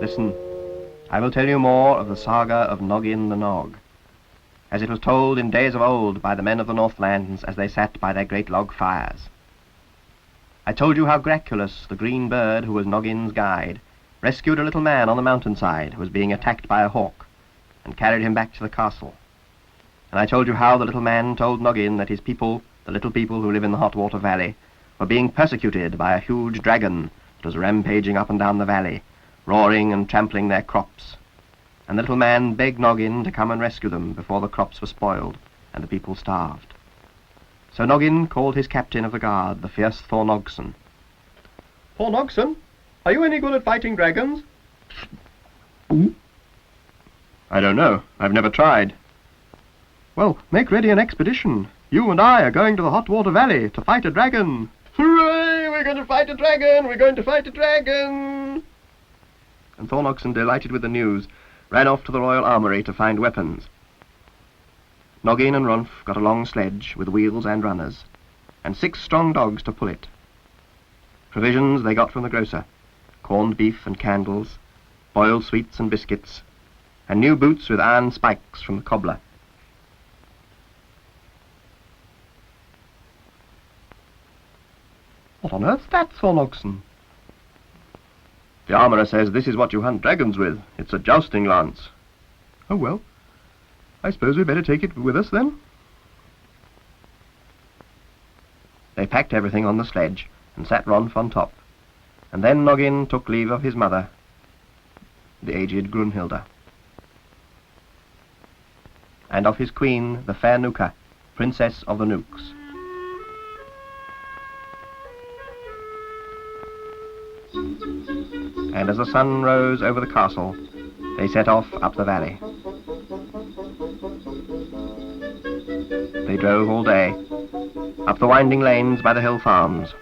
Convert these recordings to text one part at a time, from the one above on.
Listen, I will tell you more of the saga of Noggin the Nog, as it was told in days of old by the men of the Northlands as they sat by their great log fires. I told you how Graculus, the green bird who was Noggin's guide, rescued a little man on the mountainside who was being attacked by a hawk, and carried him back to the castle. And I told you how the little man told Noggin that his people, the little people who live in the hot water valley, were being persecuted by a huge dragon that was rampaging up and down the valley, roaring and trampling their crops. And the little man begged Noggin to come and rescue them before the crops were spoiled and the people starved. So Noggin called his captain of the guard, the fierce Thornogson. Thornogson, are you any good at fighting dragons? I don't know. I've never tried. Well, make ready an expedition. You and I are going to the hot water valley to fight a dragon. Hooray! We're going to fight a dragon! We're going to fight a dragon! And Thornogson, delighted with the news, ran off to the royal armoury to find weapons. Noggin and Ronf got a long sledge with wheels and runners, and 6 strong dogs to pull it. Provisions they got from the grocer, corned beef and candles, boiled sweets and biscuits, and new boots with iron spikes from the cobbler. What on earth's that, Thornogson? The armourer says this is what you hunt dragons with. It's a jousting lance. Oh, well, I suppose we'd better take it with us, then. They packed everything on the sledge and sat Ronf on top, and then Noggin took leave of his mother, the aged Grunhilda, and of his queen, the fair Nooka, princess of the Nooks. And as the sun rose over the castle, they set off up the valley. They drove all day, up the winding lanes by the hill farms.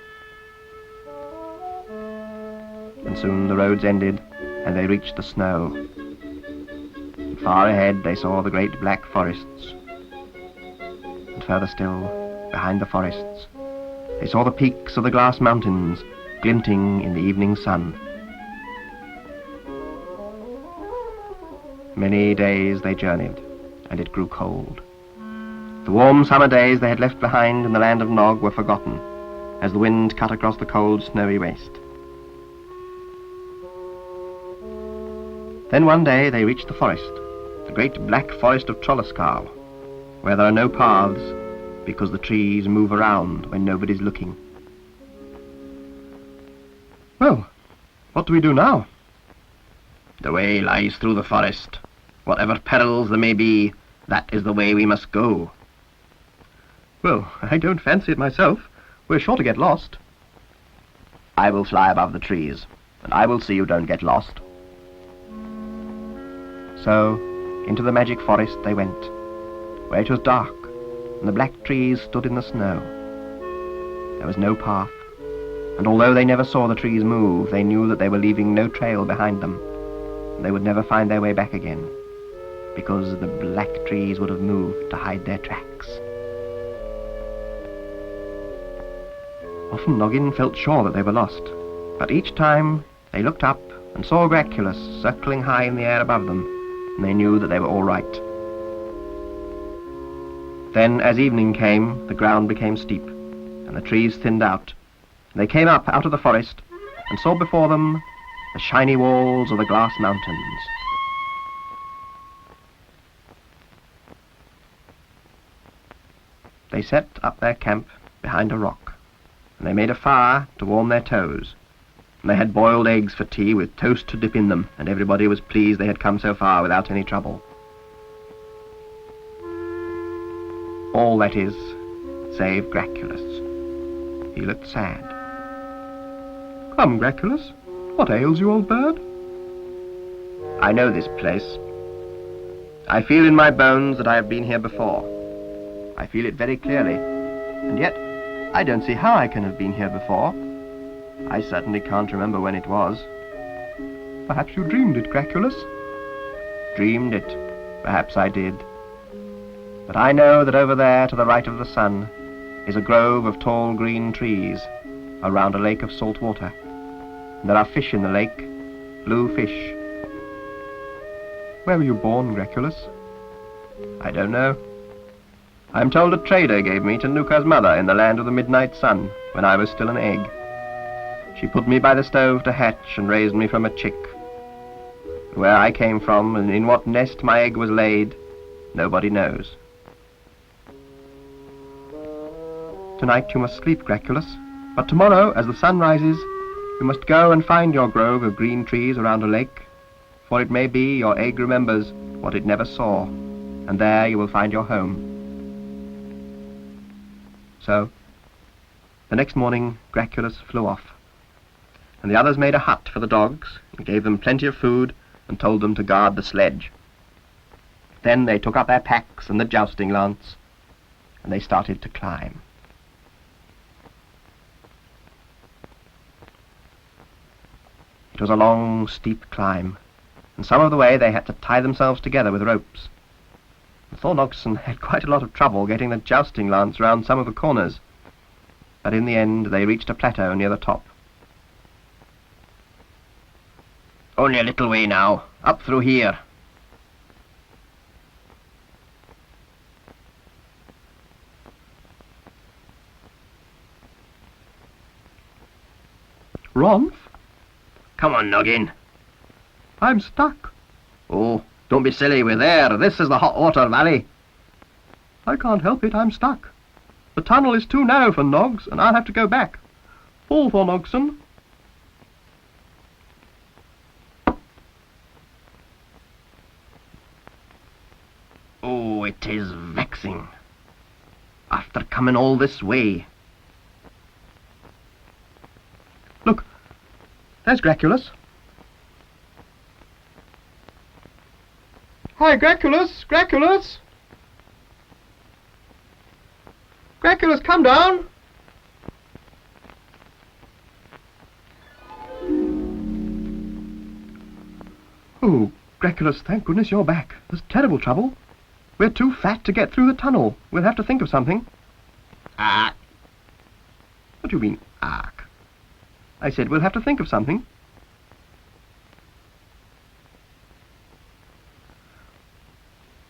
And soon the roads ended, and they reached the snow. And far ahead they saw the great black forests. And further still, behind the forests, they saw the peaks of the glass mountains glinting in the evening sun. Many days they journeyed, and it grew cold. The warm summer days they had left behind in the land of Nog were forgotten, as the wind cut across the cold, snowy waste. Then one day they reached the forest, the great black forest of Trollascarl, where there are no paths, because the trees move around when nobody's looking. Well, what do we do now? The way lies through the forest. Whatever perils there may be, that is the way we must go. Well, I don't fancy it myself. We're sure to get lost. I will fly above the trees, and I will see you don't get lost. So, into the magic forest they went, where it was dark, and the black trees stood in the snow. There was no path, and although they never saw the trees move, they knew that they were leaving no trail behind them, and they would never find their way back again, because the black trees would have moved to hide their tracks. Often Noggin felt sure that they were lost, but each time they looked up and saw Graculus circling high in the air above them, and they knew that they were all right. Then, as evening came, the ground became steep, and the trees thinned out, and they came up out of the forest and saw before them the shiny walls of the glass mountains. They set up their camp behind a rock, and they made a fire to warm their toes, and they had boiled eggs for tea with toast to dip in them, and everybody was pleased they had come so far without any trouble. All, that is, save Graculus. He looked sad. Come, Graculus, what ails you, old bird? I know this place. I feel in my bones that I have been here before. I feel it very clearly, and yet I don't see how I can have been here before. I certainly can't remember when it was. Perhaps you dreamed it, Graculus? Dreamed it. Perhaps I did. But I know that over there, to the right of the sun, is a grove of tall green trees, around a lake of salt water. And there are fish in the lake, blue fish, Where were you born, Graculus? I don't know. I'm told a trader gave me to Nooka's mother in the land of the midnight sun, when I was still an egg. She put me by the stove to hatch and raised me from a chick. Where I came from and in what nest my egg was laid, nobody knows. Tonight you must sleep, Graculus, but tomorrow, as the sun rises, you must go and find your grove of green trees around a lake, for it may be your egg remembers what it never saw, and there you will find your home. So, the next morning Graculus flew off, and the others made a hut for the dogs, and gave them plenty of food, and told them to guard the sledge. Then they took up their packs and the jousting lance, and they started to climb. It was a long, steep climb, and some of the way they had to tie themselves together with ropes. Thor Nogson had quite a lot of trouble getting the jousting lance round some of the corners, but in the end they reached a plateau near the top. Only a little way now, up through here. Ron? Come on, Noggin. I'm stuck. Oh, don't be silly, we're there. This is the hot water valley. I can't help it, I'm stuck. The tunnel is too narrow for Nogs, and I'll have to go back. Pull, Thor Nogson. Oh, it is vexing. After coming all this way. Look, there's Graculus. Hi, Graculus! Graculus! Graculus, come down! Oh, Graculus, thank goodness you're back. There's terrible trouble. We're too fat to get through the tunnel. We'll have to think of something. Ark. What do you mean, ark? I said we'll have to think of something.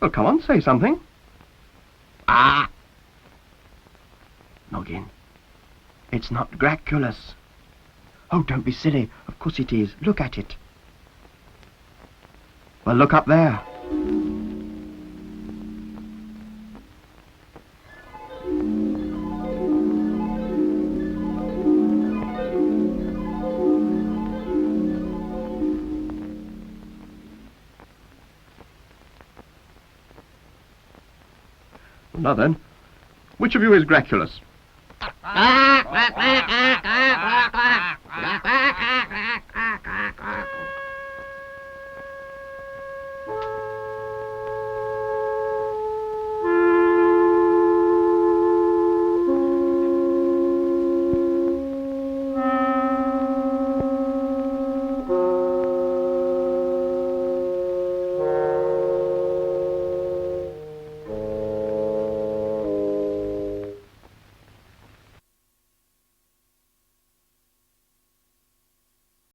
Well, come on, say something. Ah! Noggin, it's not Graculus. Oh, don't be silly. Of course it is. Look at it. Well, look up there. Now then, which of you is Graculus?